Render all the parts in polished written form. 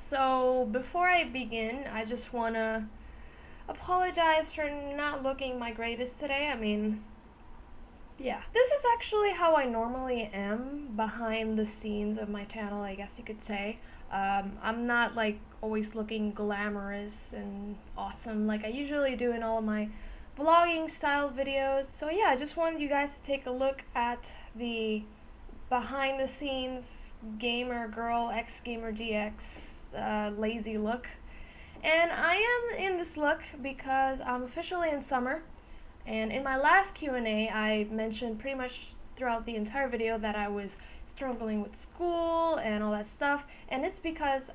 So before I begin, I just want to apologize for not looking my greatest today. Yeah. This is actually how I normally am behind the scenes of my channel, I guess you could say. I'm not like always looking glamorous and awesome like I usually do in all of my vlogging style videos. So yeah, I just wanted you guys to take a look at the behind the scenes gamer girl XGamerGX lazy look. And I am in this look because I'm officially in summer. And in my last Q&A, I mentioned pretty much throughout the entire video that I was struggling with school and all that stuff. And it's because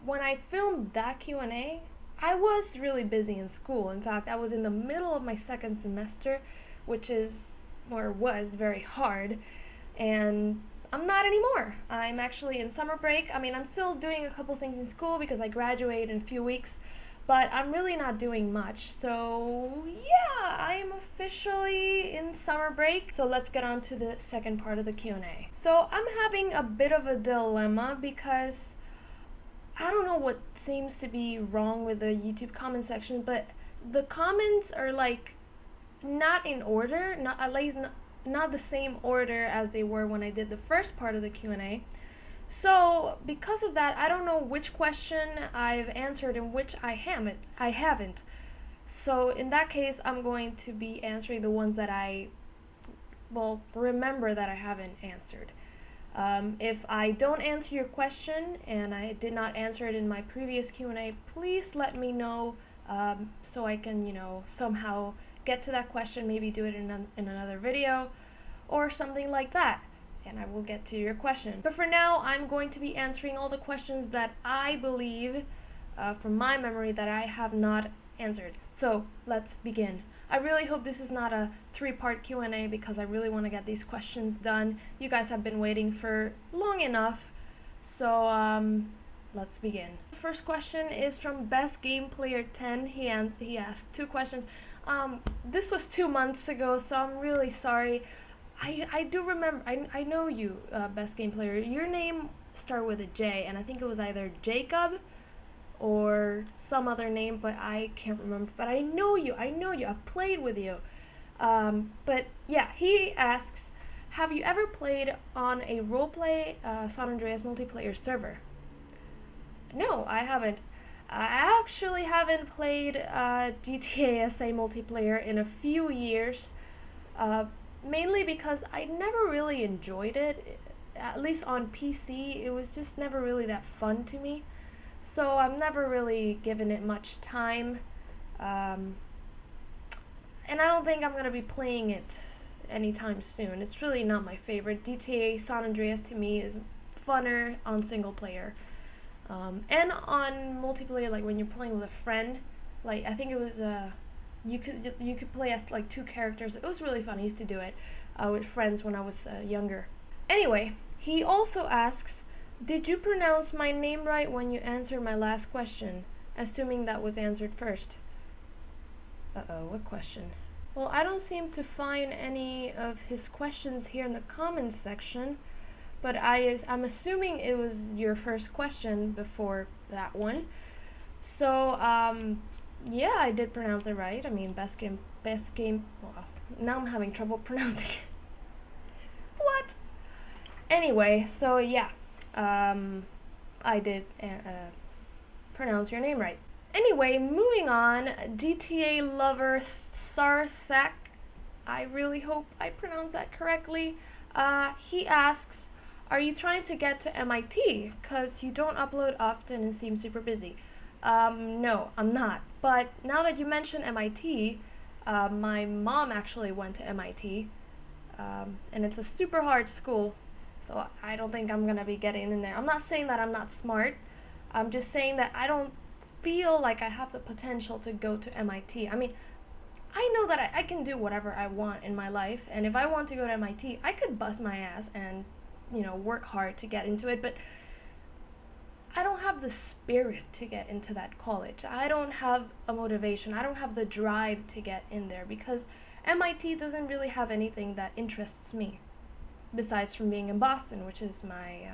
when I filmed that Q&A, I was really busy in school. In fact, I was in the middle of my second semester, which is, or was, very hard. And I'm not anymore. I'm actually in summer break. I'm still doing a couple things in school because I graduate in a few weeks, but I'm really not doing much. So yeah, I'm officially in summer break. So let's get on to the second part of the Q&A. So I'm having a bit of a dilemma because I don't know what seems to be wrong with the YouTube comment section, but the comments are like not in order, not the same order as they were when I did the first part of the Q&A. So because of that, I don't know which question I've answered and which I haven't. So in that case, I'm going to be answering the ones that I remember that I haven't answered. If I don't answer your question and I did not answer it in my previous Q&A, please let me know so I can, somehow get to that question, maybe do it in another video or something like that, and I will get to your question. But for now, I'm going to be answering all the questions that I believe, from my memory, that I have not answered. So let's begin. I really hope this is not a 3-part Q&A because I really want to get these questions done. You guys have been waiting for long enough, so let's begin. The first question is from Best Game Player 10. He asked 2 questions. This was 2 months ago, so I'm really sorry. I do remember, I know you, Best Game Player. Your name started with a J, and I think it was either Jacob or some other name, but I can't remember. But I know you, I've played with you. But yeah, he asks, have you ever played on a roleplay San Andreas multiplayer server? No, I haven't. I actually haven't played GTA SA multiplayer in a few years, mainly because I never really enjoyed it. At least on PC, it was just never really that fun to me. So I've never really given it much time, and I don't think I'm going to be playing it anytime soon. It's really not my favorite. GTA San Andreas to me is funner on single player. And on multiplayer, like when you're playing with a friend, like I think it was you could play as like 2 characters. It was really fun. I used to do it with friends when I was younger. Anyway, he also asks, did you pronounce my name right when you answered my last question? Assuming that was answered first. Uh-oh, what question? Well, I don't seem to find any of his questions here in the comments section. But I'm assuming it was your first question before that one. So, yeah, I did pronounce it right. Best game, well, now I'm having trouble pronouncing it. What? Anyway, so yeah, I did pronounce your name right. Anyway, moving on, GTA lover Sarthak, I really hope I pronounced that correctly. He asks, are you trying to get to MIT? Because you don't upload often and seem super busy. No, I'm not. But now that you mention MIT, my mom actually went to MIT, and it's a super hard school, so I don't think I'm gonna be getting in there. I'm not saying that I'm not smart. I'm just saying that I don't feel like I have the potential to go to MIT. I know that I can do whatever I want in my life, and if I want to go to MIT, I could bust my ass and, work hard to get into it, but I don't have the spirit to get into that college. I don't have a motivation. I don't have the drive to get in there because MIT doesn't really have anything that interests me, besides from being in Boston, which is my,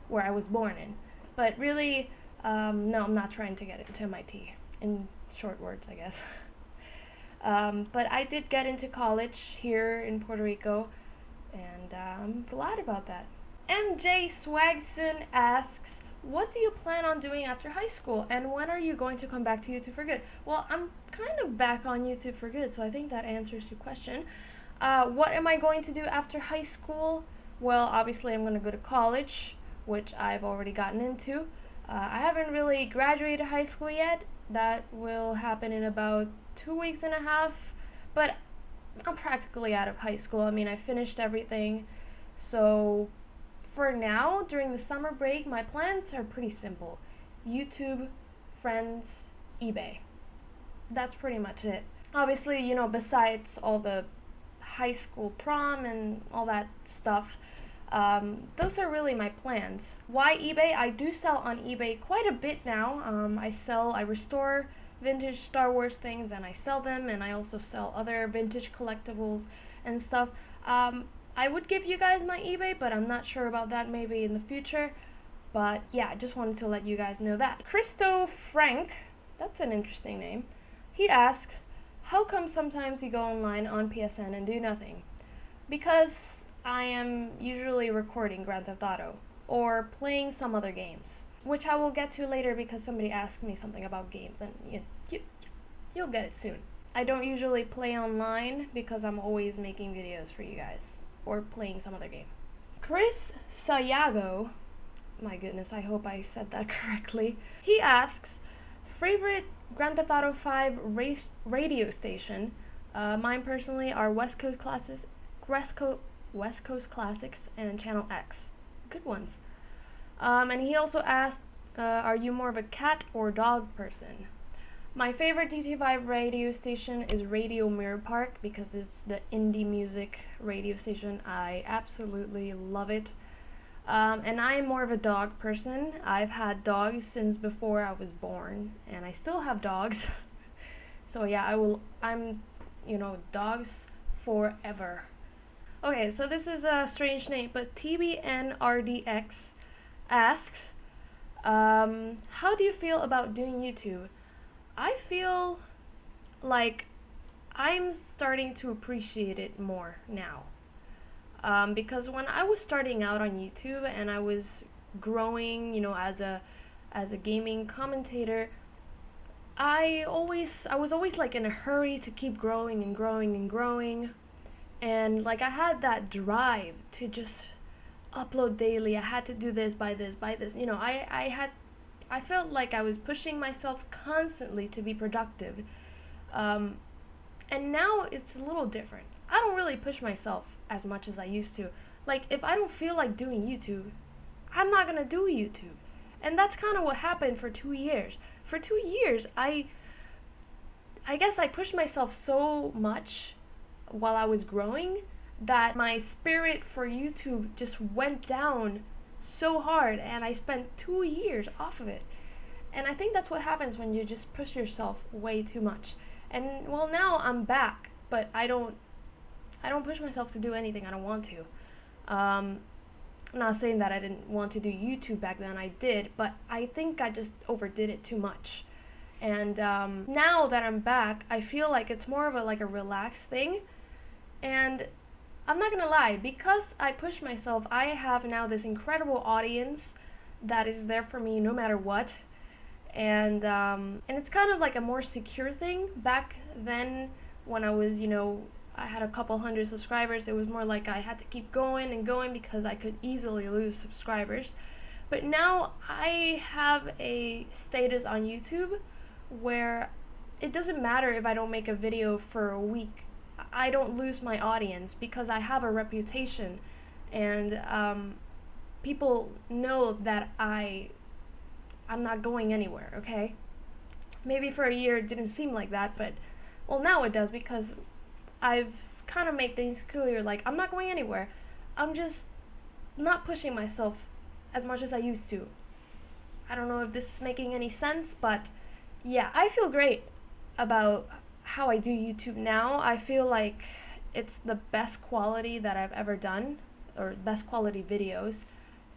where I was born in. But really, No, I'm not trying to get into MIT, in short words, I guess. But I did get into college here in Puerto Rico, and I'm glad about that. MJ Swagson asks, what do you plan on doing after high school, and when are you going to come back to YouTube for good? Well, I'm kind of back on YouTube for good, so I think that answers your question. What am I going to do after high school? Well, obviously I'm going to go to college, which I've already gotten into. I haven't really graduated high school yet. That will happen in about 2 weeks and a half, but I'm practically out of high school. I mean, I finished everything. So for now, during the summer break, my plans are pretty simple. YouTube, friends, eBay. That's pretty much it. Obviously, besides all the high school prom and all that stuff, those are really my plans. Why eBay? I do sell on eBay quite a bit now. I restore vintage Star Wars things and I sell them, and I also sell other vintage collectibles and stuff. I would give you guys my eBay, but I'm not sure about that, maybe in the future. But yeah, I just wanted to let you guys know that. Christo Frank, that's an interesting name. He asks, how come sometimes you go online on PSN and do nothing? Because I am usually recording Grand Theft Auto or playing some other games, which I will get to later because somebody asked me something about games, and you'll get it soon. I don't usually play online because I'm always making videos for you guys or playing some other game. Chris Sayago, my goodness, I hope I said that correctly. He asks, favorite Grand Theft Auto 5 radio station? Mine personally are West Coast Classics and Channel X. Good ones. And he also asked, are you more of a cat or dog person? My favorite DT5 radio station is Radio Mirror Park because it's the indie music radio station. I absolutely love it. And I'm more of a dog person. I've had dogs since before I was born, and I still have dogs. So yeah, I'm dogs forever. Okay, so this is a strange name, but TBNRDX asks, how do you feel about doing YouTube? I feel like I'm starting to appreciate it more now. Because when I was starting out on YouTube and I was growing, as a gaming commentator, I was always like in a hurry to keep growing and growing and growing. And like I had that drive to just upload daily. I had to do this by this. I felt like I was pushing myself constantly to be productive. And now it's a little different. I don't really push myself as much as I used to. Like, if I don't feel like doing YouTube, I'm not gonna do YouTube. And that's kind of what happened for 2 years. For 2 years, I guess I pushed myself so much while I was growing that my spirit for YouTube just went down so hard, and I spent 2 years off of it. And I think that's what happens when you just push yourself way too much. And well, now I'm back, but I don't push myself to do anything I don't want to. I'm not saying that I didn't want to do YouTube back then, I did, but I think I just overdid it too much. And now that I'm back, I feel like it's more of a relaxed thing. And I'm not gonna lie, because I push myself, I have now this incredible audience that is there for me no matter what. And it's kind of like a more secure thing. Back then, when I was, I had a couple hundred subscribers, it was more like I had to keep going and going because I could easily lose subscribers. But now I have a status on YouTube where it doesn't matter if I don't make a video for a week. I don't lose my audience because I have a reputation, and people know that I'm not going anywhere, okay? Maybe for a year it didn't seem like that, but well, now it does, because I've kind of made things clear, like, I'm not going anywhere. I'm just not pushing myself as much as I used to. I don't know if this is making any sense, but yeah, I feel great about how I do YouTube now. I feel like it's the best quality that I've ever done, or best quality videos.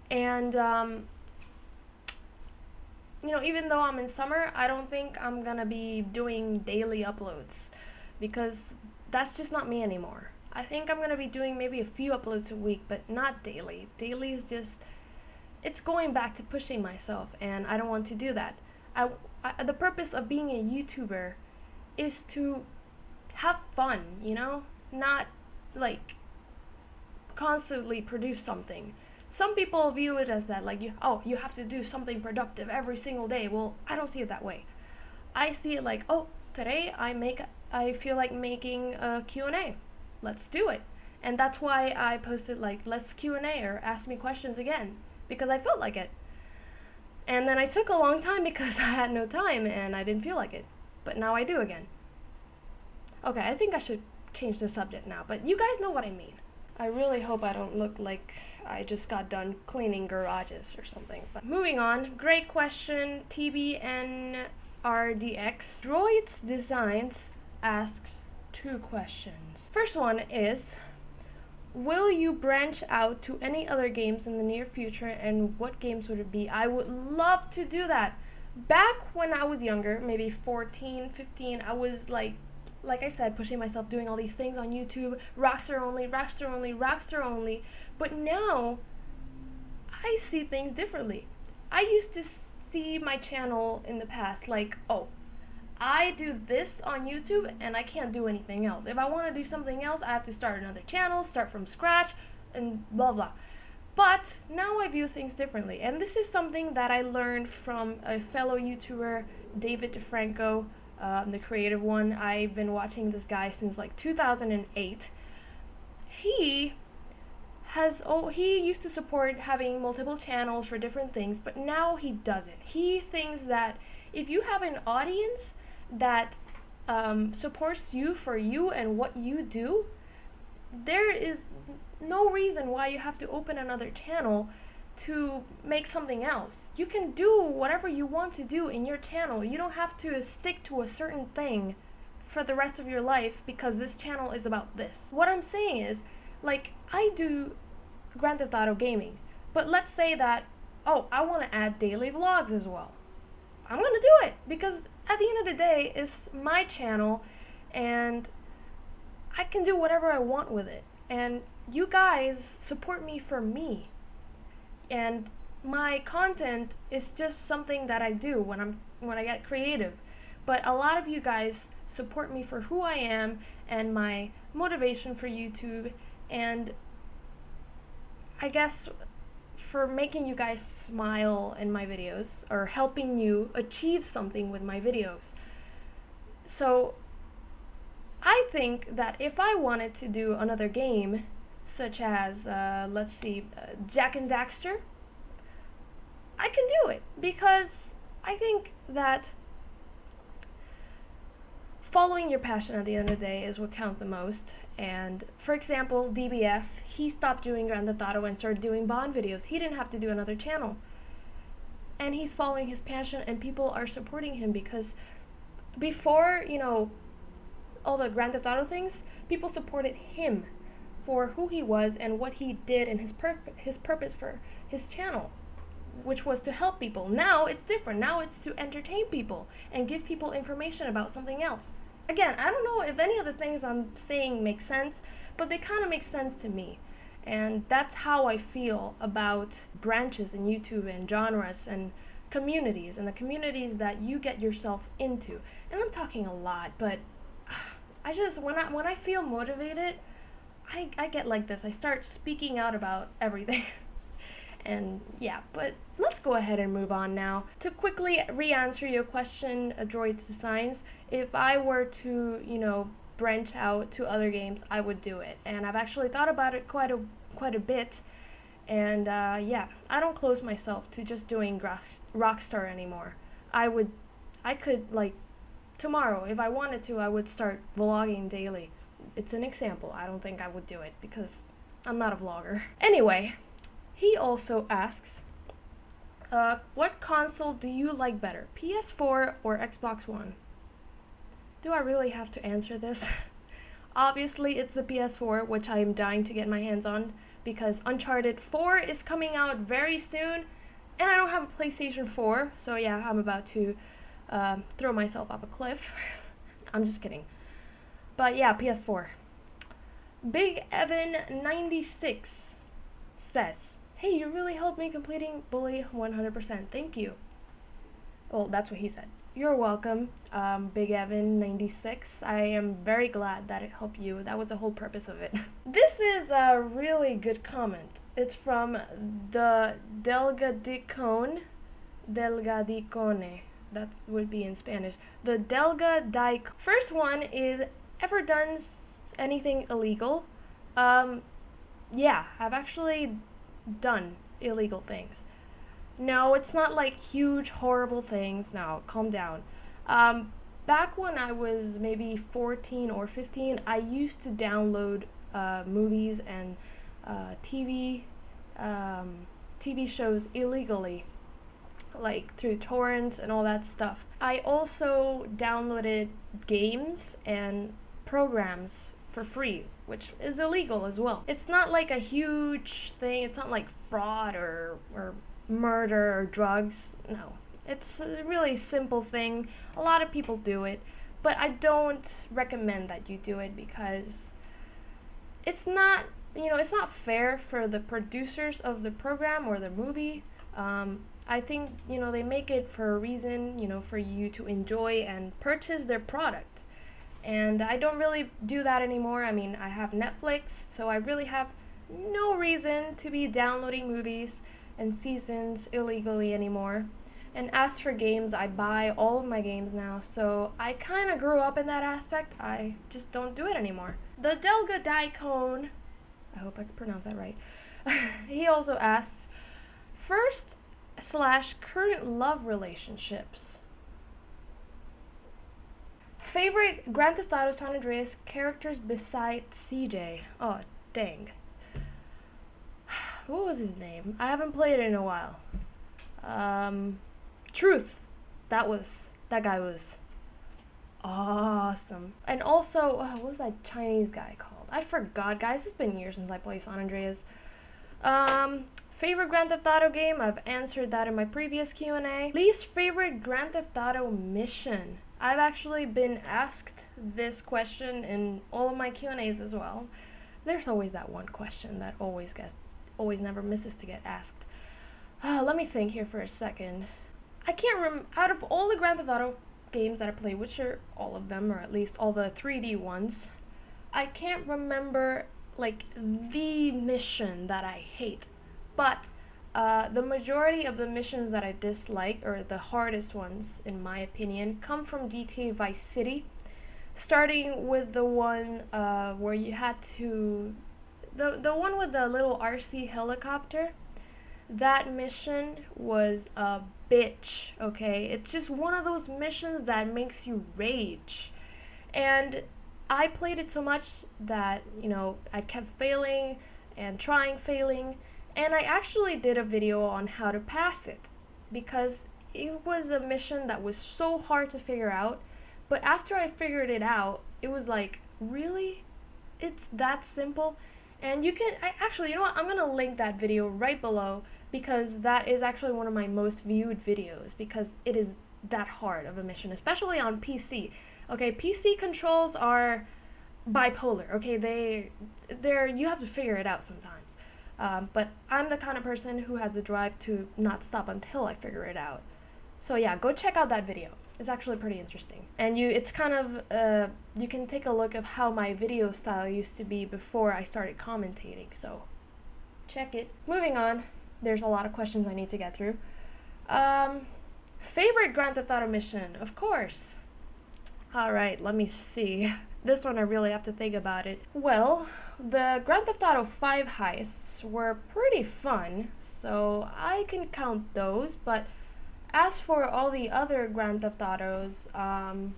And even though I'm in summer, I don't think I'm gonna be doing daily uploads because that's just not me anymore. I think I'm gonna be doing maybe a few uploads a week, but not daily. Daily is just, it's going back to pushing myself, and I don't want to do that. The purpose of being a YouTuber is to have fun, not like constantly produce something. Some people view it as that, like, you have to do something productive every single day. Well, I don't see it that way. I see it like, today I feel like making a Q&A. Let's do it. And that's why I posted like, let's Q&A or ask me questions again, because I felt like it. And then I took a long time because I had no time and I didn't feel like it. But now I do again. Okay, I think I should change the subject now, but you guys know what I mean. I really hope I don't look like I just got done cleaning garages or something. But moving on, great question, TBNRDX. Droids Designs asks 2 questions. First one is, will you branch out to any other games in the near future, and what games would it be? I would love to do that. Back when I was younger, maybe 14, 15, I was like I said, pushing myself, doing all these things on YouTube, Rockstar only, Rockstar only, Rockstar only. But now, I see things differently. I used to see my channel in the past like, I do this on YouTube and I can't do anything else. If I want to do something else, I have to start another channel, start from scratch, and blah blah. But now I view things differently. And this is something that I learned from a fellow YouTuber, David DeFranco, the creative one. I've been watching this guy since like 2008. He used to support having multiple channels for different things, but now he doesn't. He thinks that if you have an audience that supports you for you and what you do, there is no reason why you have to open another channel to make something else. You can do whatever you want to do in your channel. You don't have to stick to a certain thing for the rest of your life because this channel is about this. What I'm saying is, like, I do Grand Theft Auto gaming, but let's say that, I want to add daily vlogs as well. I'm gonna do it because at the end of the day, it's my channel and I can do whatever I want with it. And you guys support me for me. And my content is just something that I do when I get creative. But a lot of you guys support me for who I am and my motivation for YouTube, and I guess for making you guys smile in my videos or helping you achieve something with my videos. So I think that if I wanted to do another game, such as, Jak and Daxter, I can do it because I think that following your passion at the end of the day is what counts the most. And for example, DBF, he stopped doing Grand Theft Auto and started doing Bond videos. He didn't have to do another channel. And he's following his passion and people are supporting him because before, all the Grand Theft Auto things, people supported him for who he was and what he did and his purpose for his channel, which was to help people. Now it's different. Now it's to entertain people and give people information about something else. Again, I don't know if any of the things I'm saying make sense, but they kind of make sense to me. And that's how I feel about branches in YouTube and genres and communities and the communities that you get yourself into. And I'm talking a lot, but I just, when I feel motivated, I get like this. I start speaking out about everything. And yeah, but let's go ahead and move on now. To quickly re-answer your question, Droids Designs, if I were to, branch out to other games, I would do it. And I've actually thought about it quite a bit. And yeah, I don't close myself to just doing Rockstar anymore. I could, like, tomorrow, if I wanted to, I would start vlogging daily. It's an example. I don't think I would do it because I'm not a vlogger. Anyway, he also asks, what console do you like better, PS4 or Xbox One? Do I really have to answer this? Obviously, it's the PS4, which I am dying to get my hands on because Uncharted 4 is coming out very soon, And I don't have a PlayStation 4, so yeah, I'm about to throw myself off a cliff. I'm just kidding. But yeah, PS4. Big Evan 96 says, "Hey, you really helped me completing Bully 100%. Thank you." Well, that's what he said. You're welcome, Big Evan 96. I am very glad that it helped you. That was the whole purpose of it. This is a really good comment. It's from the Delgadicone. That would be in Spanish. The Delgadicone. First one is, ever done anything illegal? Yeah, I've actually done illegal things. No, it's not like huge, horrible things. No, calm down. Back when I was maybe 14 or 15, I used to download movies and TV shows illegally, like through torrents and all that stuff. I also downloaded games and programs for free, which is illegal as well. It's not like a huge thing. It's not like fraud or murder or drugs. No, it's a really simple thing. A lot of people do it, but I don't recommend that you do it because it's not, it's not fair for the producers of the program or the movie. I think, they make it for a reason, for you to enjoy and purchase their product. And I don't really do that anymore. I mean, I have Netflix, so I really have no reason to be downloading movies and seasons illegally anymore. And as for games, I buy all of my games now, so I kind of grew up in that aspect. I just don't do it anymore. The Delga Daikon, I hope I can pronounce that right, he also asks, first/current love relationships. Favorite Grand Theft Auto San Andreas characters besides CJ? Oh, dang. What was his name? I haven't played it in a while. Truth. That guy was awesome. And also, what was that Chinese guy called? I forgot, guys. It's been years since I played San Andreas. Favorite Grand Theft Auto game? I've answered that in my previous Q&A. Least favorite Grand Theft Auto mission? I've actually been asked this question in all of my Q&As as well. There's always that one question that always never misses to get asked. Let me think here for a second. I can't remember, out of all the Grand Theft Auto games that I play, which are all of them, or at least all the 3D ones, I can't remember, like, the mission that I hate. But the majority of the missions that I dislike, or the hardest ones, in my opinion, come from GTA Vice City. Starting with the one where you had to... The one with the little RC helicopter. That mission was a bitch, okay? It's just one of those missions that makes you rage. And I played it so much that, I kept failing and failing. And I actually did a video on how to pass it, because it was a mission that was so hard to figure out. But after I figured it out, it was like, really? It's that simple? And you can, actually, you know what? I'm going to link that video right below, because that is actually one of my most viewed videos, because it is that hard of a mission, especially on PC. Okay, PC controls are bipolar, okay? You have to figure it out sometimes. But I'm the kind of person who has the drive to not stop until I figure it out. So yeah, go check out that video. It's actually pretty interesting. And it's kind of, you can take a look at how my video style used to be before I started commentating, so check it. Moving on, there's a lot of questions I need to get through. Favorite Grand Theft Auto mission? Of course. Alright, let me see. This one I really have to think about it. Well, the Grand Theft Auto 5 heists were pretty fun, so I can count those, but as for all the other Grand Theft Autos, I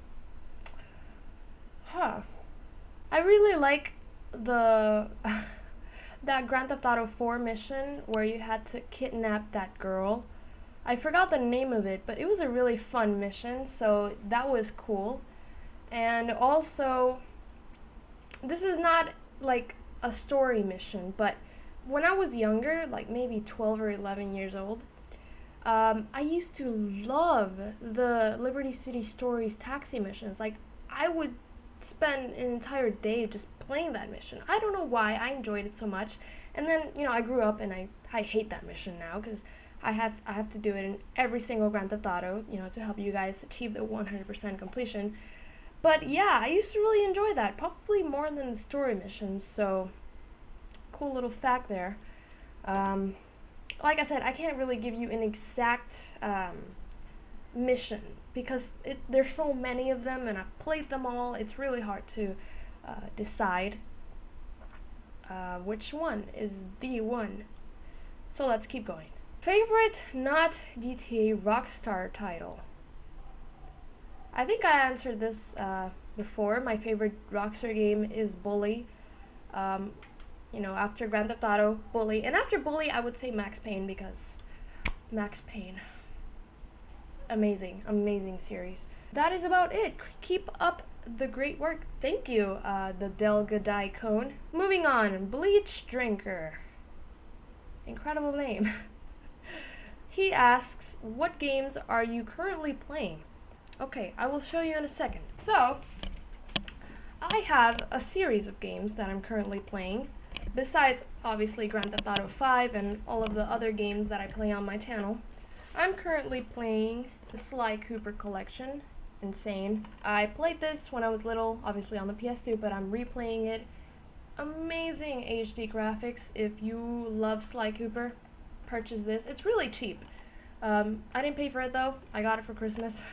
really like that Grand Theft Auto 4 mission where you had to kidnap that girl. I forgot the name of it, but it was a really fun mission, so that was cool. And also, this is not like a story mission, but when I was younger, like maybe 12 or 11 years old, I used to love the Liberty City Stories taxi missions. Like, I would spend an entire day just playing that mission. I don't know why, I enjoyed it so much. And then, I grew up and I hate that mission now because I have to do it in every single Grand Theft Auto, to help you guys achieve the 100% completion. But yeah, I used to really enjoy that, probably more than the story missions, so cool little fact there. Like I said, I can't really give you an exact mission because there's so many of them and I've played them all. It's really hard to decide which one is the one. So let's keep going. Favorite not GTA Rockstar title? I think I answered this before. My favorite Rockstar game is Bully. After Grand Theft Auto, Bully. And after Bully, I would say Max Payne because Max Payne. Amazing series. That is about it. Keep up the great work. Thank you, the Delgadai Cone. Moving on, Bleach Drinker. Incredible name. He asks, what games are you currently playing? Okay, I will show you in a second. So, I have a series of games that I'm currently playing, besides obviously Grand Theft Auto 5 and all of the other games that I play on my channel. I'm currently playing the Sly Cooper collection. Insane. I played this when I was little, obviously on the PS2, but I'm replaying it. Amazing HD graphics. If you love Sly Cooper, purchase this. It's really cheap. I didn't pay for it though. I got it for Christmas.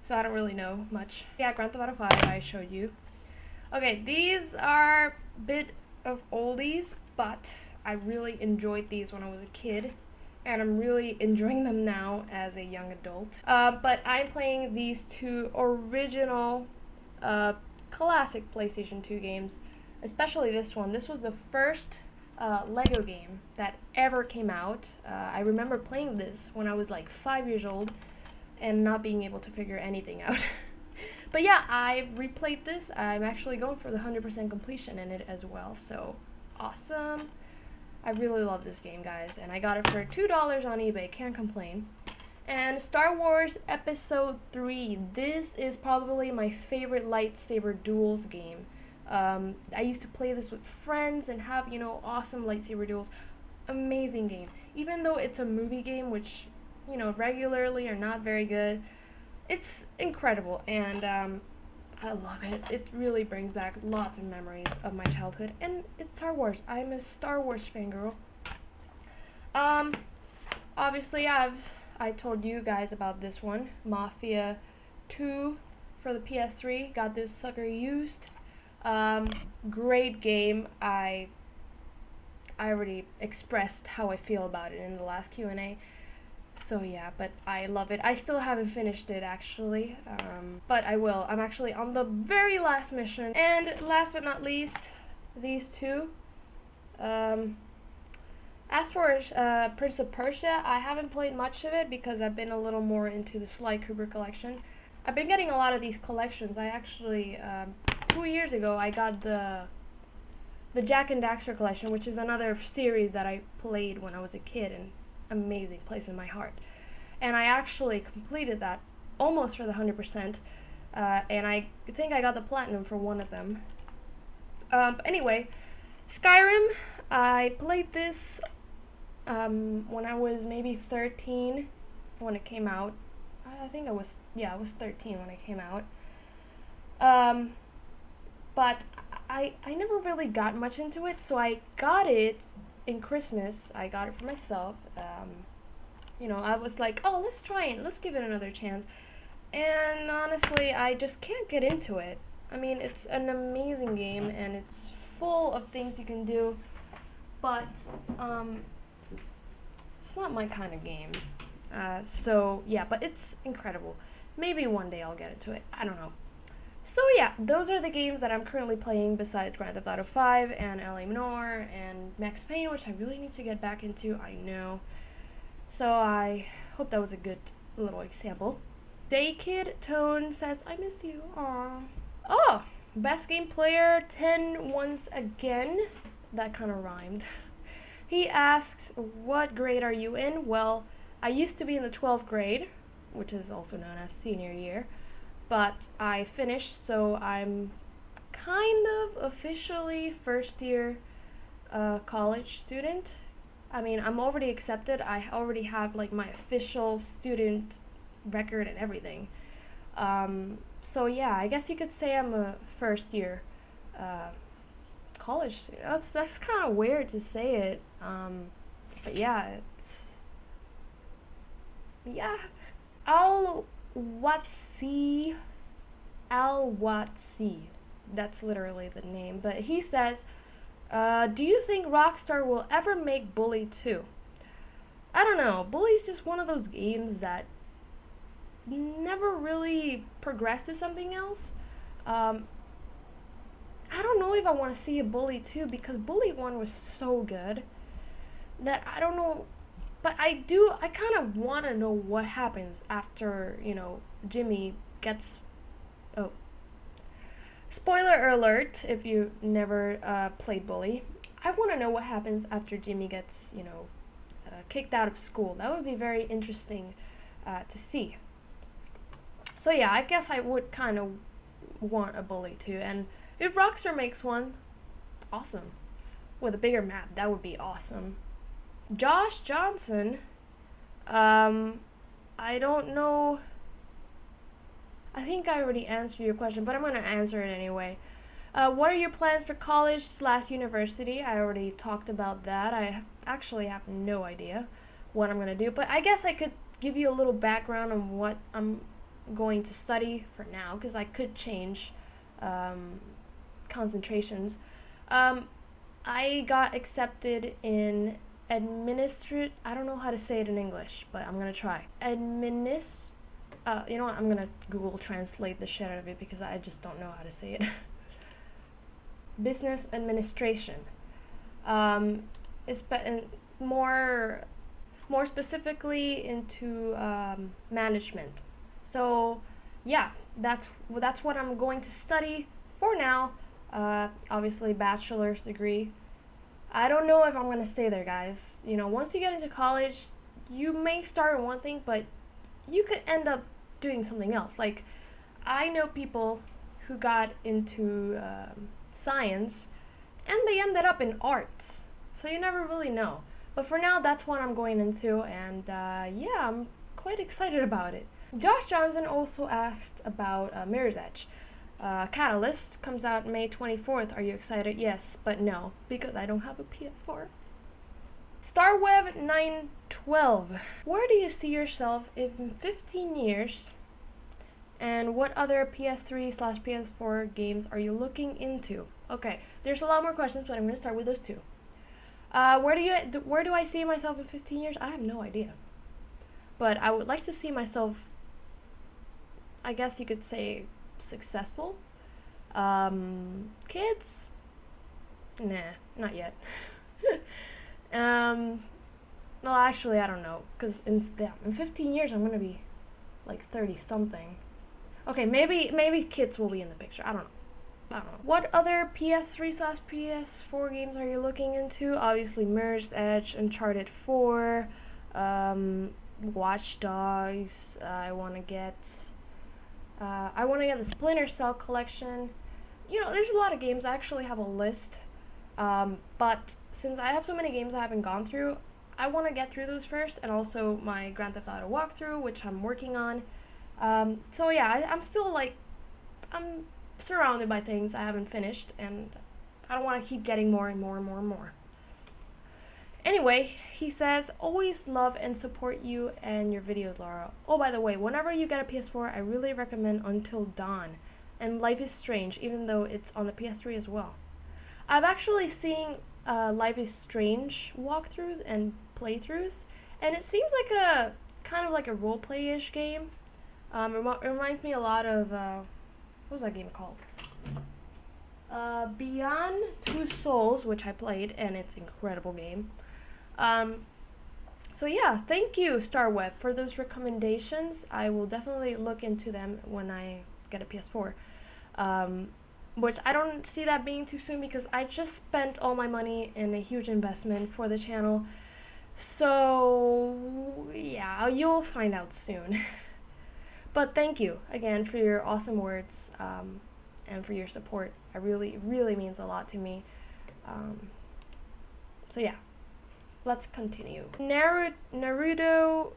So I don't really know much. Yeah, Grand Theft Auto 5 I showed you. Okay, these are a bit of oldies, but I really enjoyed these when I was a kid. And I'm really enjoying them now as a young adult. But I'm playing these two original classic PlayStation 2 games, especially this one. This was the first Lego game that ever came out. I remember playing this when I was like 5 years old and not being able to figure anything out. But yeah, I've replayed this. I'm actually going for the 100% completion in it as well, so awesome. I really love this game, guys, and I got it for $2 on eBay, can't complain. And Star Wars Episode 3, this is probably my favorite lightsaber duels game. I used to play this with friends and have, awesome lightsaber duels. Amazing game. Even though it's a movie game, which, regularly are not very good, it's incredible, and I love it. It really brings back lots of memories of my childhood, and it's Star Wars. I'm a Star Wars fangirl. Obviously, I told you guys about this one, Mafia 2 for the PS3. Got this sucker used. Great game. I already expressed how I feel about it in the last Q&A. So yeah, but I love it. I still haven't finished it actually, but I will. I'm actually on the very last mission. And last but not least, these two. As for Prince of Persia, I haven't played much of it because I've been a little more into the Sly Cooper collection. I've been getting a lot of these collections. I actually, 2 years ago, I got the Jak and Daxter collection, which is another series that I played when I was a kid, and amazing place in my heart. And I actually completed that almost for the 100%, and I think I got the platinum for one of them. But anyway, Skyrim, I played this when I was maybe 13 when it came out. I think I was 13 when it came out. But I never really got much into it, so I got it in Christmas. I got it for myself. I was like, oh, let's try it. Let's give it another chance. And honestly, I just can't get into it. I mean, it's an amazing game, and it's full of things you can do, but it's not my kind of game. So, yeah, but it's incredible. Maybe one day I'll get into it. I don't know. So yeah, those are the games that I'm currently playing besides Grand Theft Auto 5 and LA Noire and Max Payne, which I really need to get back into, I know. So I hope that was a good little example. Daykid Tone says, I miss you, aww. Oh, best game player 10 once again. That kind of rhymed. He asks, what grade are you in? Well, I used to be in the 12th grade, which is also known as senior year, but I finished, so I'm kind of officially first year college student. I mean, I'm already accepted. I already have like my official student record and everything. So yeah, I guess you could say I'm a first year uh, college student. That's kind of weird to say it. But yeah, it's yeah. Al Watsi Al Watsi. That's literally the name. But he says, do you think Rockstar will ever make Bully 2? I don't know. Bully's just one of those games that never really progressed to something else. Um, I don't know if I want to see a Bully 2 because Bully 1 was so good that I don't know. But I kind of want to know what happens after, Jimmy gets. Oh, spoiler alert if you never played Bully. I want to know what happens after Jimmy gets, kicked out of school. That would be very interesting to see. So yeah, I guess I would kind of want a Bully too. And if Rockstar makes one, awesome. With a bigger map, that would be awesome. Josh Johnson, I don't know. I think I already answered your question, but I'm going to answer it anyway. What are your plans for college/university? I already talked about that. I actually have no idea what I'm going to do, but I guess I could give you a little background on what I'm going to study for now, because I could change concentrations. I got accepted in I don't know how to say it in English, but I'm going to try. You know what, I'm going to Google translate the shit out of it because I just don't know how to say it. Business administration. It's more specifically into management. So yeah, that's what I'm going to study for now. Obviously bachelor's degree. I don't know if I'm going to stay there, guys. Once you get into college, you may start on one thing, but you could end up doing something else. Like, I know people who got into science, and they ended up in arts. So you never really know. But for now, that's what I'm going into, and yeah, I'm quite excited about it. Josh Johnson also asked about Mirror's Edge. Catalyst comes out May 24th. Are you excited? Yes, but no, because I don't have a PS4. StarWeb912. Where do you see yourself in 15 years? And what other PS3/PS4 games are you looking into? Okay, there's a lot more questions, but I'm going to start with those two. Where do I see myself in 15 years? I have no idea. But I would like to see myself, I guess you could say, successful. Kids? Nah, not yet. Well, actually, I don't know, because in 15 years, I'm going to be, like, 30-something. Okay, maybe kids will be in the picture. I don't know. What other PS3/PS4 games are you looking into? Obviously, Mirror's Edge, Uncharted 4, Watch Dogs. I want to get the Splinter Cell collection. There's a lot of games. I actually have a list. But since I have so many games I haven't gone through, I want to get through those first, and also my Grand Theft Auto walkthrough, which I'm working on. So yeah, I'm surrounded by things I haven't finished, and I don't want to keep getting more and more and more and more. Anyway, he says, always love and support you and your videos, Laura. Oh, by the way, whenever you get a PS4, I really recommend Until Dawn and Life is Strange, even though it's on the PS3 as well. I've actually seen Life is Strange walkthroughs and playthroughs, and it seems like a kind of like a roleplay-ish game. It reminds me a lot of what was that game called? Beyond Two Souls, which I played, and it's an incredible game. So yeah, thank you, StarWeb, for those recommendations. I will definitely look into them when I get a PS4. Which I don't see that being too soon because I just spent all my money in a huge investment for the channel. So, yeah, you'll find out soon. But thank you again for your awesome words and for your support. It really means a lot to me. So yeah, let's continue. Naruto,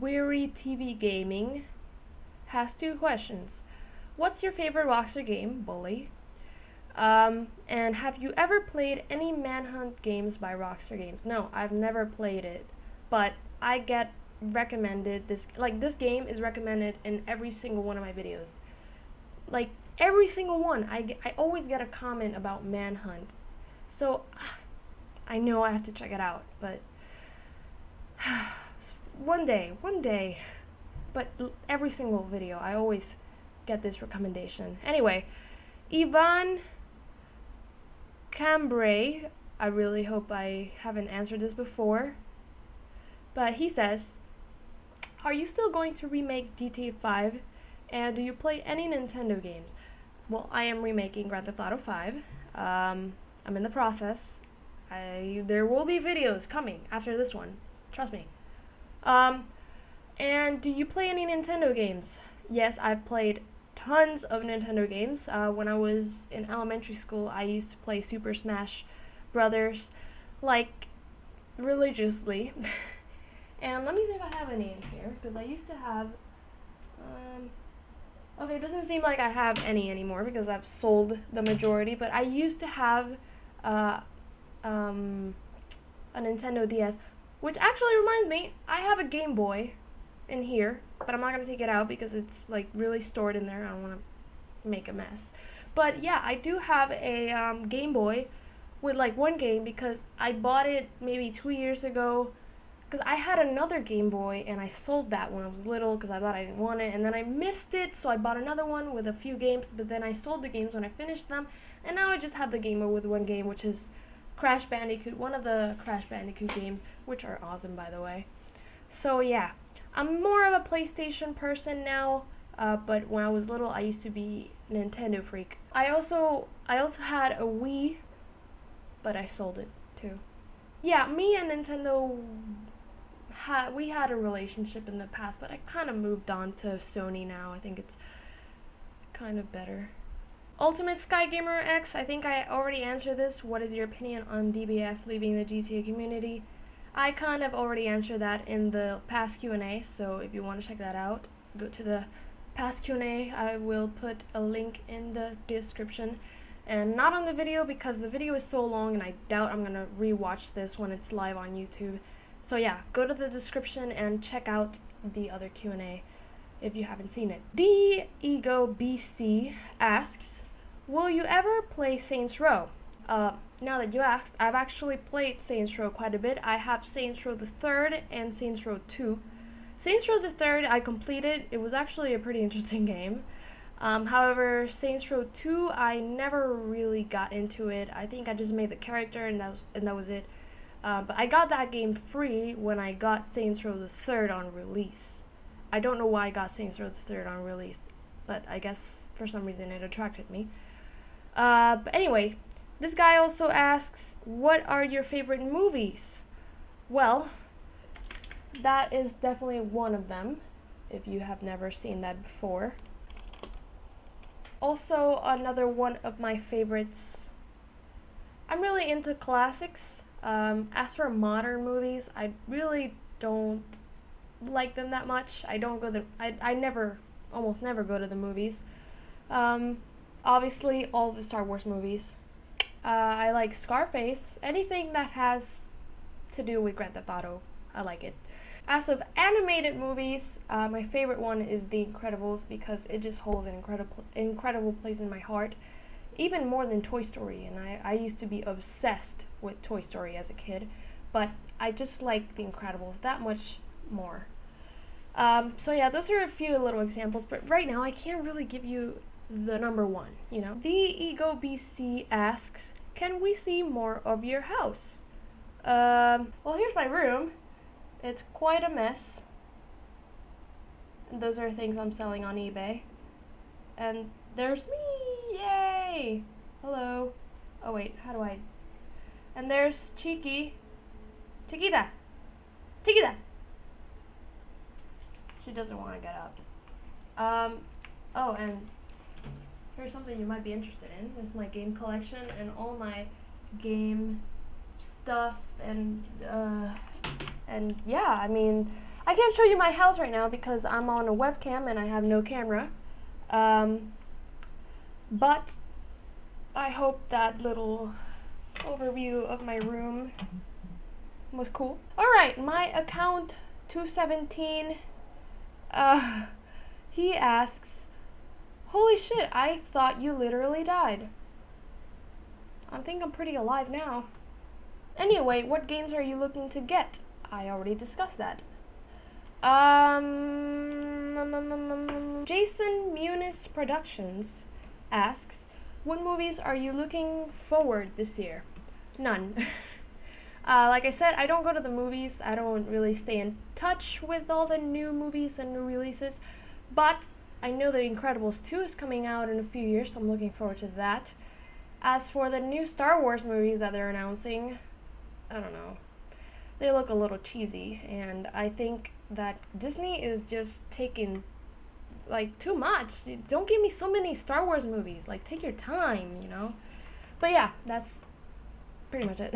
Weary TV Gaming has 2 questions. What's your favorite Rockstar game, Bully? And have you ever played any Manhunt games by Rockstar Games? No, I've never played it, but I get recommended this game is recommended in every single one of my videos. Like every single one, I always get a comment about Manhunt. So I know I have to check it out, but one day. But every single video, I always get this recommendation. Anyway, Ivan Cambrai, I really hope I haven't answered this before, but he says, are you still going to remake GTA 5, and do you play any Nintendo games? Well, I am remaking Grand Theft Auto 5. I'm in the process. There will be videos coming after this one, trust me. And do you play any Nintendo games? Yes, I've played tons of Nintendo games. When I was in elementary school, I used to play Super Smash Brothers, like, religiously. And let me see if I have any in here, because I used to have, okay, it doesn't seem like I have any anymore, because I've sold the majority, but I used to have, a Nintendo DS, which actually reminds me, I have a Game Boy in here, but I'm not going to take it out because it's like really stored in there. I don't want to make a mess. But yeah, I do have a Game Boy with like one game because I bought it maybe 2 years ago because I had another Game Boy and I sold that when I was little because I thought I didn't want it, and then I missed it, so I bought another one with a few games, but then I sold the games when I finished them, and now I just have the Game Boy with one game, which is Crash Bandicoot, one of the Crash Bandicoot games, which are awesome, by the way. So yeah, I'm more of a PlayStation person now, but when I was little, I used to be Nintendo freak. I also had a Wii, but I sold it too. Yeah, me and Nintendo we had a relationship in the past, but I kind of moved on to Sony now. I think it's kind of better. Ultimate XGamerGX, I think I already answered this. What is your opinion on DBF leaving the GTA community? I kind of already answered that in the past Q&A, so if you want to check that out, go to the past Q&A. I will put a link in the description, and not on the video because the video is so long and I doubt I'm going to rewatch this when it's live on YouTube. So yeah, go to the description and check out the other Q&A if you haven't seen it. The Ego BC asks, will you ever play Saints Row? Now that you asked, I've actually played Saints Row quite a bit. I have Saints Row the 3rd and Saints Row 2. Saints Row the 3rd I completed. It was actually a pretty interesting game. However, Saints Row 2, I never really got into it. I think I just made the character and that was it. But I got that game free when I got Saints Row the 3rd on release. I don't know why I got Saints Row the 3rd on release, but I guess for some reason it attracted me. But anyway, this guy also asks, what are your favorite movies? Well, that is definitely one of them, if you have never seen that before. Also, another one of my favorites, I'm really into classics. As for modern movies, I really don't like them that much. I don't go I almost never go to the movies. Obviously, all of the Star Wars movies. I like Scarface. Anything that has to do with Grand Theft Auto, I like it. As of animated movies, my favorite one is The Incredibles because it just holds an incredible place in my heart, even more than Toy Story. And I used to be obsessed with Toy Story as a kid, but I just like The Incredibles that much more. So yeah, those are a few little examples, but right now I can't really give you the number one, you know. The Ego BC asks, can we see more of your house? Well, here's my room. It's quite a mess. And those are things I'm selling on eBay. And there's me! Yay! Hello. Oh wait, how do I... And there's Cheeky. Chiquita! Chiquita! She doesn't want to get up. Oh, and here's something you might be interested in. This is my game collection and all my game stuff and yeah, I mean, I can't show you my house right now because I'm on a webcam and I have no camera. But I hope that little overview of my room was cool. Alright, my account 217, he asks, holy shit, I thought you literally died. I think I'm pretty alive now. Anyway, what games are you looking to get? I already discussed that. Jason Muniz Productions asks, what movies are you looking forward this year? None. Like I said, I don't go to the movies. I don't really stay in touch with all the new movies and new releases. But I know The Incredibles 2 is coming out in a few years, so I'm looking forward to that. As for the new Star Wars movies that they're announcing, I don't know. They look a little cheesy, and I think that Disney is just taking, like, too much. Don't give me so many Star Wars movies. Like, take your time, you know? But yeah, that's pretty much it.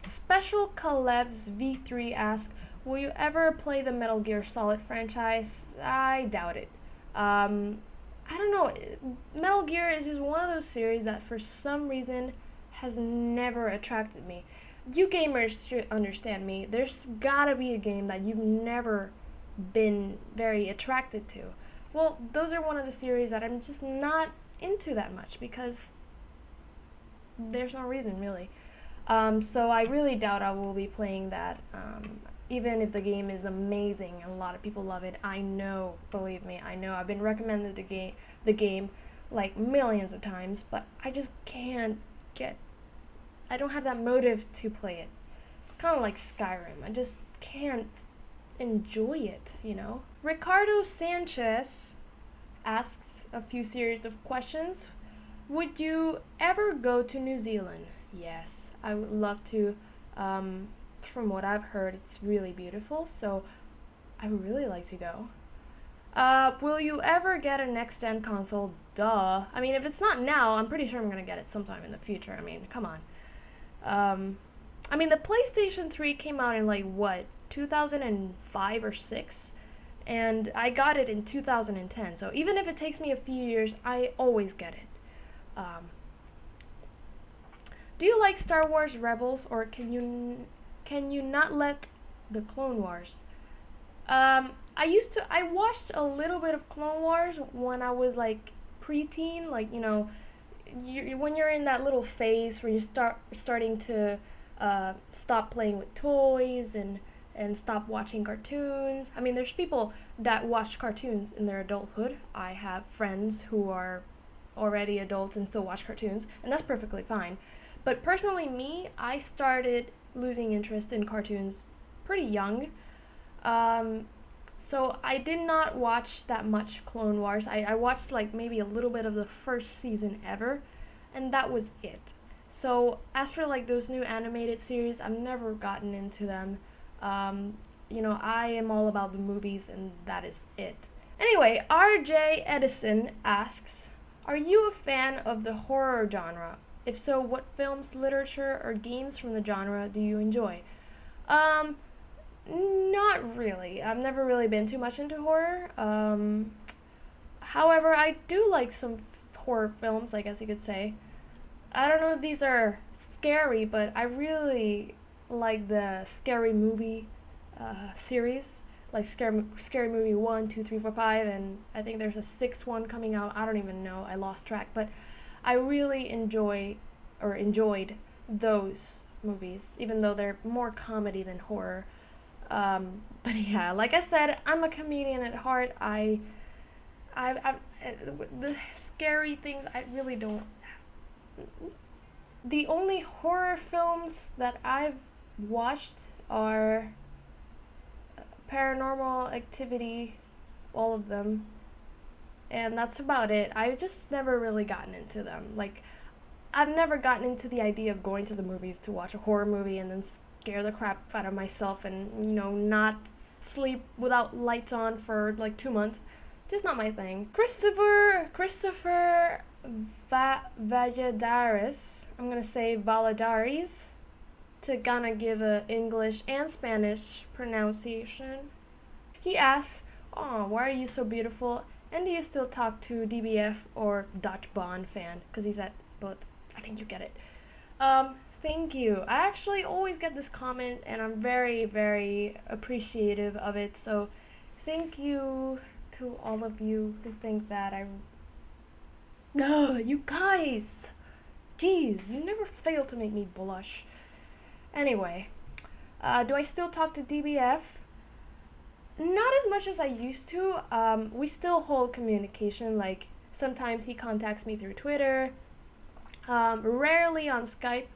Special Collabs V3 asks, will you ever play the Metal Gear Solid franchise? I doubt it. I don't know. Metal Gear is just one of those series that for some reason has never attracted me. You gamers should understand me. There's gotta be a game that you've never been very attracted to. Well, those are one of the series that I'm just not into that much because there's no reason really. So I really doubt I will be playing that. Even if the game is amazing and a lot of people love it, I know, believe me, I know. I've been recommended the game like millions of times, but I just can't I don't have that motive to play it. Kind of like Skyrim. I just can't enjoy it, you know? Ricardo Sanchez asks a few series of questions. Would you ever go to New Zealand? Yes, I would love to. From what I've heard, it's really beautiful, so I would really like to go. Will you ever get a next-gen console? Duh. I mean, if it's not now, I'm pretty sure I'm going to get it sometime in the future. I mean, come on. I mean, the PlayStation 3 came out in, like, what, 2005 or 6? And I got it in 2010, so even if it takes me a few years, I always get it. Do you like Star Wars Rebels, or can you not let the Clone Wars? I watched a little bit of Clone Wars when I was like preteen, like, you know, when you're in that little phase where you starting to stop playing with toys and stop watching cartoons. I mean, there's people that watch cartoons in their adulthood. I have friends who are already adults and still watch cartoons, and that's perfectly fine. But personally, me, I started losing interest in cartoons pretty young. So I did not watch that much Clone Wars. I watched like maybe a little bit of the first season ever, and that was it. So as for like those new animated series, I've never gotten into them. You know, I am all about the movies, and that is it. Anyway, RJ Edison asks, are you a fan of the horror genre? If so, what films, literature, or games from the genre do you enjoy? Not really. I've never really been too much into horror. However, I do like some horror films, I guess you could say. I don't know if these are scary, but I really like the Scary Movie series. Like Scary Movie 1, 2, 3, 4, 5, and I think there's a 6th one coming out. I don't even know. I lost track. But I really enjoyed those movies, even though they're more comedy than horror. But yeah, like I said, I'm a comedian at heart. I the scary things I really don't. The only horror films that I've watched are Paranormal Activity, all of them, and that's about it. I've just never really gotten into them. Like, I've never gotten into the idea of going to the movies to watch a horror movie and then scare the crap out of myself and, not sleep without lights on for like 2 months. Just not my thing. Christopher Valladares, I'm gonna say Valladares, to gonna give a English and Spanish pronunciation. He asks, "Oh, why are you so beautiful? And do you still talk to DBF or Dutch Bond fan?" Because he's at both. I think you get it. Thank you. I actually always get this comment, and I'm very, very appreciative of it. So, thank you to all of you who think that No, you guys! Jeez, you never fail to make me blush. Anyway, do I still talk to DBF? Not as much as I used to. We still hold communication. Like, sometimes he contacts me through Twitter, rarely on Skype,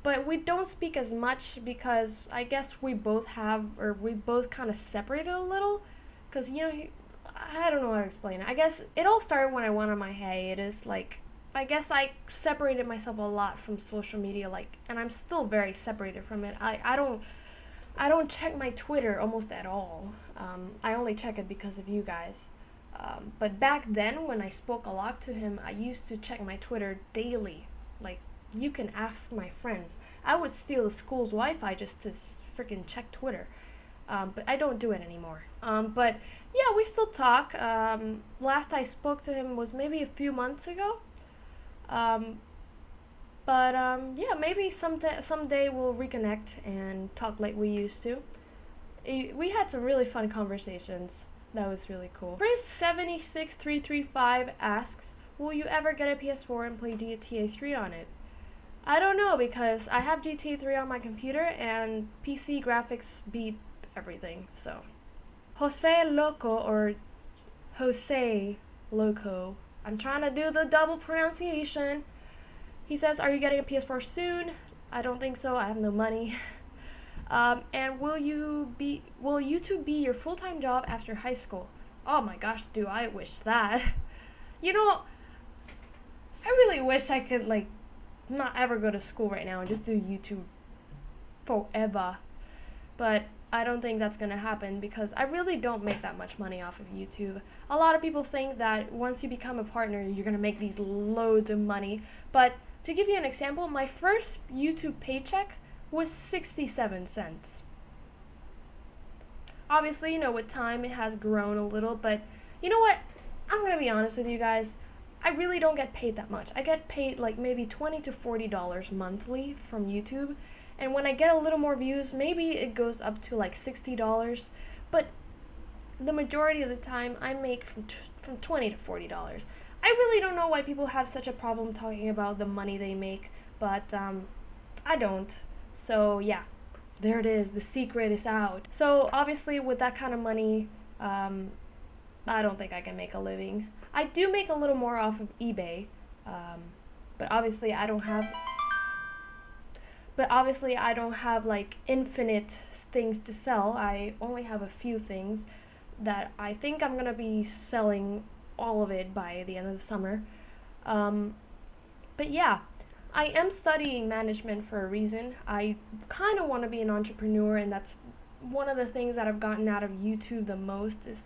but we don't speak as much because I guess we both kind of separated a little. Because, I don't know how to explain it. I guess it all started when I went on my hiatus. Like, I guess I separated myself a lot from social media, and I'm still very separated from it. I don't check my Twitter almost at all. I only check it because of you guys. But back then, when I spoke a lot to him, I used to check my Twitter daily. Like, you can ask my friends. I would steal the school's Wi-Fi just to freaking check Twitter. But I don't do it anymore. But yeah, we still talk. Last I spoke to him was maybe a few months ago. Yeah, maybe someday we'll reconnect and talk like we used to. We had some really fun conversations. That was really cool. Chris76335 asks, will you ever get a PS4 and play GTA 3 on it? I don't know, because I have GTA 3 on my computer and PC graphics beat everything, so. Jose Loco, I'm trying to do the double pronunciation. He says, are you getting a PS4 soon? I don't think so. I have no money. And will YouTube be your full-time job after high school? Oh my gosh, do I wish that. I really wish I could, not ever go to school right now and just do YouTube forever. But I don't think that's going to happen because I really don't make that much money off of YouTube. A lot of people think that once you become a partner, you're going to make these loads of money. But to give you an example, my first YouTube paycheck was 67 cents. Obviously, with time it has grown a little, but you know what? I'm going to be honest with you guys. I really don't get paid that much. I get paid maybe $20 to $40 monthly from YouTube. And when I get a little more views, maybe it goes up to $60. But the majority of the time, I make from $20 to $40. I really don't know why people have such a problem talking about the money they make, but I don't. So yeah, there it is. The secret is out. So obviously, with that kind of money, I don't think I can make a living. I do make a little more off of eBay, but obviously I don't have infinite things to sell. I only have a few things that I think I'm gonna be selling all of it by the end of the summer. But yeah, I am studying management for a reason. I kind of want to be an entrepreneur, and that's one of the things that I've gotten out of YouTube the most is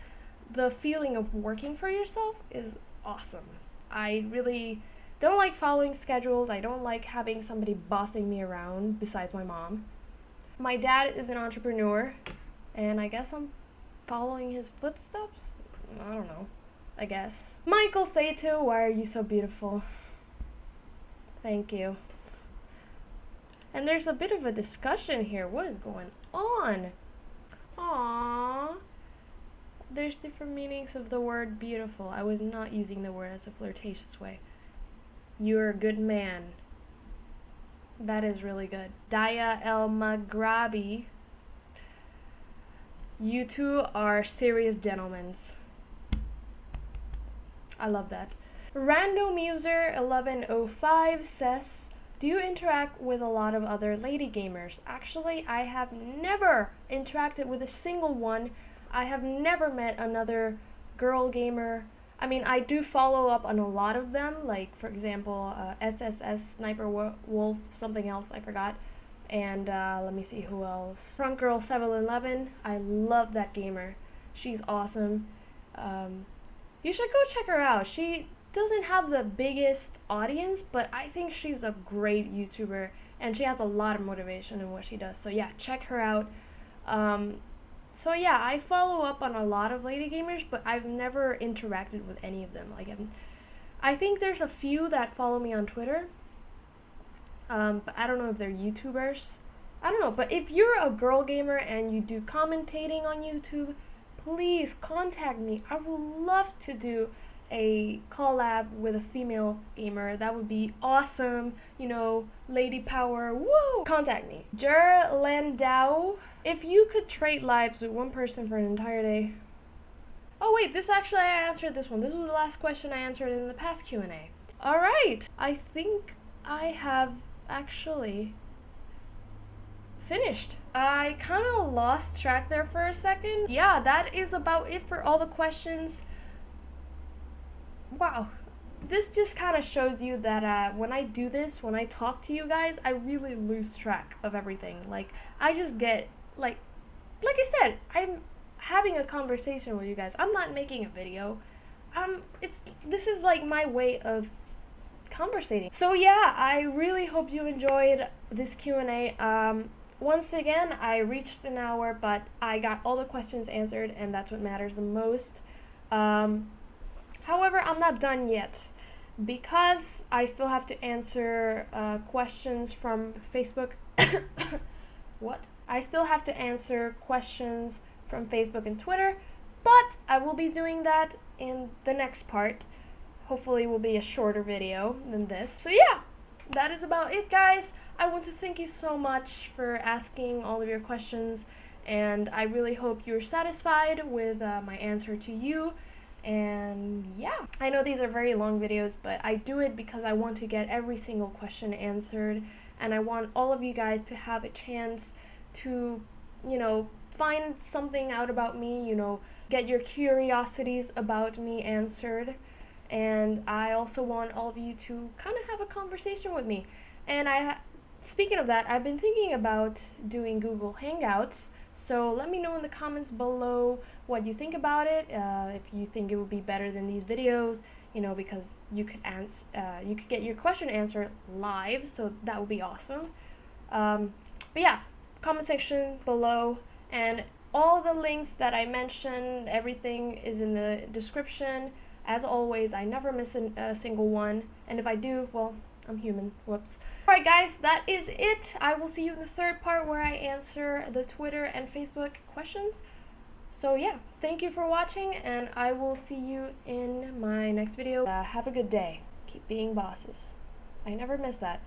the feeling of working for yourself is awesome. I really don't like following schedules. I don't like having somebody bossing me around besides my mom. My dad is an entrepreneur, and I guess I'm following his footsteps? I don't know. I guess. Michael Sato, why are you so beautiful? Thank you. And there's a bit of a discussion here. What is going on? Aww. There's different meanings of the word beautiful. I was not using the word as a flirtatious way. You're a good man. That is really good. Daya El Maghrabi. You two are serious gentlemen. I love that. Randomuser1105 says, do you interact with a lot of other lady gamers? Actually, I have never interacted with a single one. I have never met another girl gamer. I mean, I do follow up on a lot of them, like, for example, SSS Sniper Wolf, something else, I forgot. And let me see who else. Front Girl 711, I love that gamer. She's awesome. You should go check her out. She doesn't have the biggest audience, but I think she's a great YouTuber, and she has a lot of motivation in what she does. So yeah, check her out. So yeah, I follow up on a lot of lady gamers, but I've never interacted with any of them. Like, I think there's a few that follow me on Twitter, but I don't know if they're YouTubers. I don't know, but if you're a girl gamer and you do commentating on YouTube, please contact me. I would love to do a collab with a female gamer. That would be awesome. You know, lady power. Woo! Contact me. Jer Landau. If you could trade lives with one person for an entire day. Oh wait, I answered this one. This was the last question I answered in the past Q&A. Alright, I think I have actually finished. I kind of lost track there for a second. Yeah, that is about it for all the questions. Wow, this just kind of shows you that when I do this, when I talk to you guys, I really lose track of everything. Like, I just get, like I said, I'm having a conversation with you guys. I'm not making a video. This is like my way of conversating. So yeah, I really hope you enjoyed this Q&A. Once again, I reached an hour, but I got all the questions answered, and that's what matters the most. However, I'm not done yet, because I still have to answer questions from Facebook. What? I still have to answer questions from Facebook and Twitter, but I will be doing that in the next part. Hopefully it will be a shorter video than this. So yeah, that is about it, guys. I want to thank you so much for asking all of your questions, and I really hope you're satisfied with my answer to you. And yeah, I know these are very long videos, but I do it because I want to get every single question answered, and I want all of you guys to have a chance to, you know, find something out about me, you know, get your curiosities about me answered. And I also want all of you to kind of have a conversation with me. And speaking of that, I've been thinking about doing Google Hangouts, so let me know in the comments below what you think about it, if you think it would be better than these videos, you know, because you could get your question answered live, so that would be awesome. But yeah, comment section below, and all the links that I mentioned, everything is in the description. As always, I never miss a single one, and if I do, well, I'm human. Whoops. Alright guys, that is it. I will see you in the third part where I answer the Twitter and Facebook questions. So yeah, thank you for watching, and I will see you in my next video. Have a good day. Keep being bosses. I never miss that.